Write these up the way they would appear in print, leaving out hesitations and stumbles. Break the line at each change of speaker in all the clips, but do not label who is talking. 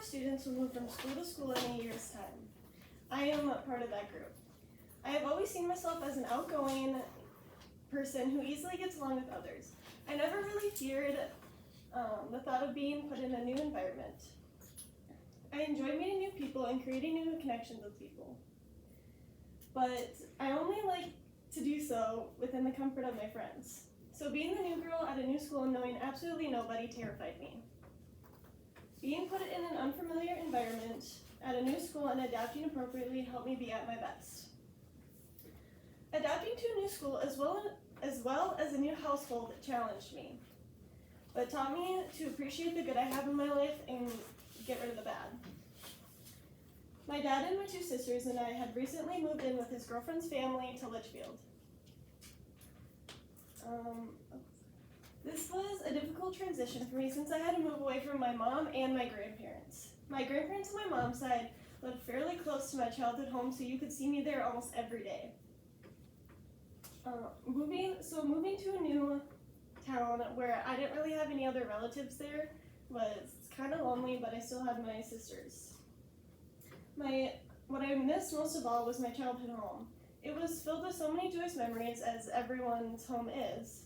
students will move from school to school in a year's time. I am a part of that group. I have always seen myself as an outgoing person who easily gets along with others. I never really feared the thought of being put in a new environment. I enjoy meeting new people and creating new connections with people. But I only like to do so within the comfort of my friends. So being the new girl at a new school and knowing absolutely nobody terrified me. Being put in an unfamiliar environment at a new school and adapting appropriately helped me be at my best. Adapting to a new school as well as a new household challenged me, but taught me to appreciate the good I have in my life and get rid of the bad. My dad and my two sisters and I had recently moved in with his girlfriend's family to Litchfield. This was a difficult transition for me since I had to move away from my mom and my grandparents. My grandparents on my mom's side lived fairly close to my childhood home, so you could see me there almost every day. Moving to a new town where I didn't really have any other relatives there was kind of lonely, but I still had my sisters. What I missed most of all was my childhood home. It was filled with so many joyous memories, as everyone's home is.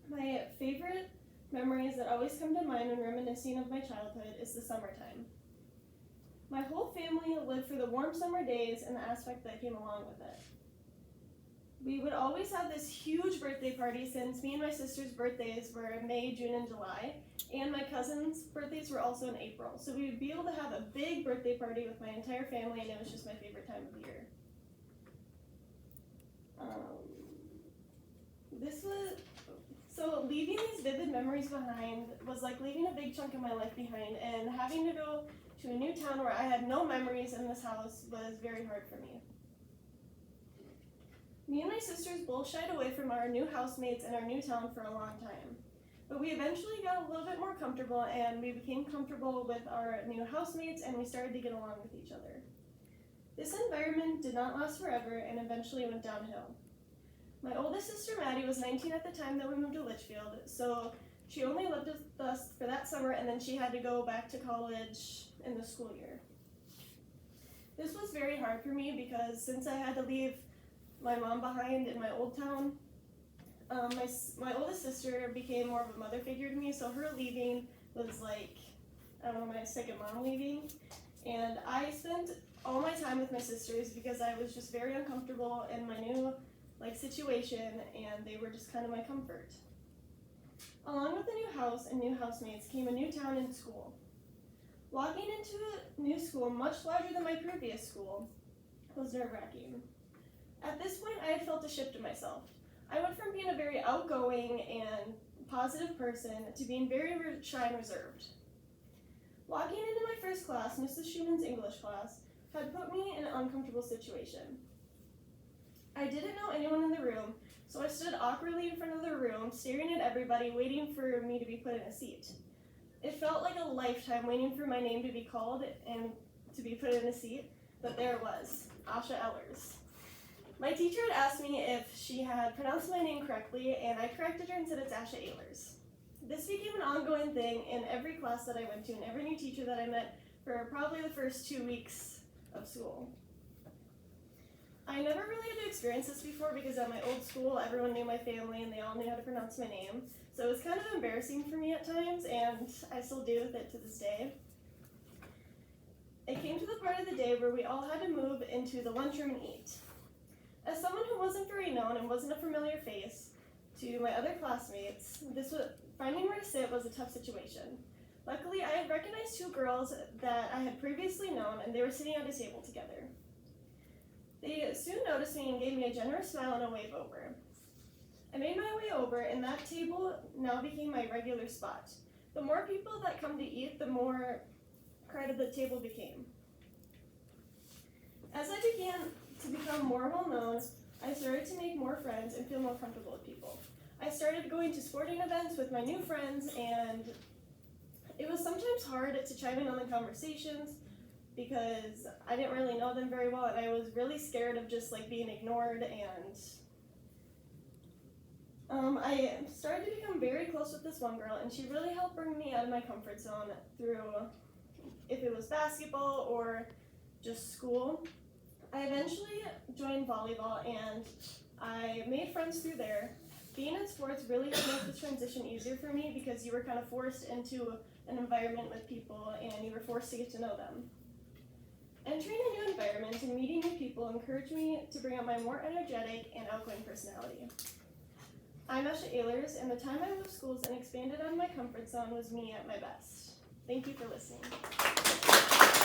My favorite memories that always come to mind when reminiscing of my childhood is the summertime. My whole family lived for the warm summer days and the aspect that came along with it. We would always have this huge birthday party since me and my sister's birthdays were in May, June, and July, and my cousins' birthdays were also in April. So we would be able to have a big birthday party with my entire family, and it was just my favorite time of the year. So leaving these vivid memories behind was like leaving a big chunk of my life behind, and having to go to a new town where I had no memories in this house was very hard for me. Me and my sisters both shied away from our new housemates in our new town for a long time. But we eventually got a little bit more comfortable, and we became comfortable with our new housemates, and we started to get along with each other. This environment did not last forever and eventually went downhill. My oldest sister, Maddie, was 19 at the time that we moved to Litchfield, so she only lived with us for that summer, and then she had to go back to college in the school year. This was very hard for me because since I had to leave my mom behind in my old town, my oldest sister became more of a mother figure to me, so her leaving was like, I don't know, my second mom leaving. And I spent all my time with my sisters because I was just very uncomfortable in my new situation, and they were just kind of my comfort. Along with the new house and new housemates came a new town and school. Walking into a new school much larger than my previous school was nerve-wracking. At this point, I had felt a shift in myself. I went from being a very outgoing and positive person to being very shy and reserved. Walking into my first class, Mrs. Schumann's English class, had put me in an uncomfortable situation. I didn't know anyone in the room, so I stood awkwardly in front of the room, staring at everybody, waiting for me to be put in a seat. It felt like a lifetime waiting for my name to be called and to be put in a seat, but there it was, Asha E. My teacher had asked me if she had pronounced my name correctly, and I corrected her and said it's Asha E. This became an ongoing thing in every class that I went to and every new teacher that I met for probably the first 2 weeks of school. I never really had to experience this before because at my old school, everyone knew my family and they all knew how to pronounce my name. So it was kind of embarrassing for me at times, and I still deal with it to this day. It came to the part of the day where we all had to move into the lunchroom and eat. As someone who wasn't very known and wasn't a familiar face to my other classmates, finding where to sit was a tough situation. Luckily, I had recognized 2 girls that I had previously known, and they were sitting at a table together. They soon noticed me and gave me a generous smile and a wave over. I made my way over, and that table now became my regular spot. The more people that come to eat, the more crowded the table became. As I began to become more well-known, I started to make more friends and feel more comfortable with people. I started going to sporting events with my new friends, and it was sometimes hard to chime in on the conversations because I didn't really know them very well, and I was really scared of just being ignored, and I started to become very close with this one girl, and she really helped bring me out of my comfort zone through if it was basketball or just school. I eventually joined volleyball and I made friends through there. Being in sports really helped make the transition easier for me because you were kind of forced into an environment with people and you were forced to get to know them. Entering a new environment and meeting new people encouraged me to bring out my more energetic and outgoing personality. I'm Asha E, and the time I moved schools and expanded on my comfort zone was me at my best. Thank you for listening.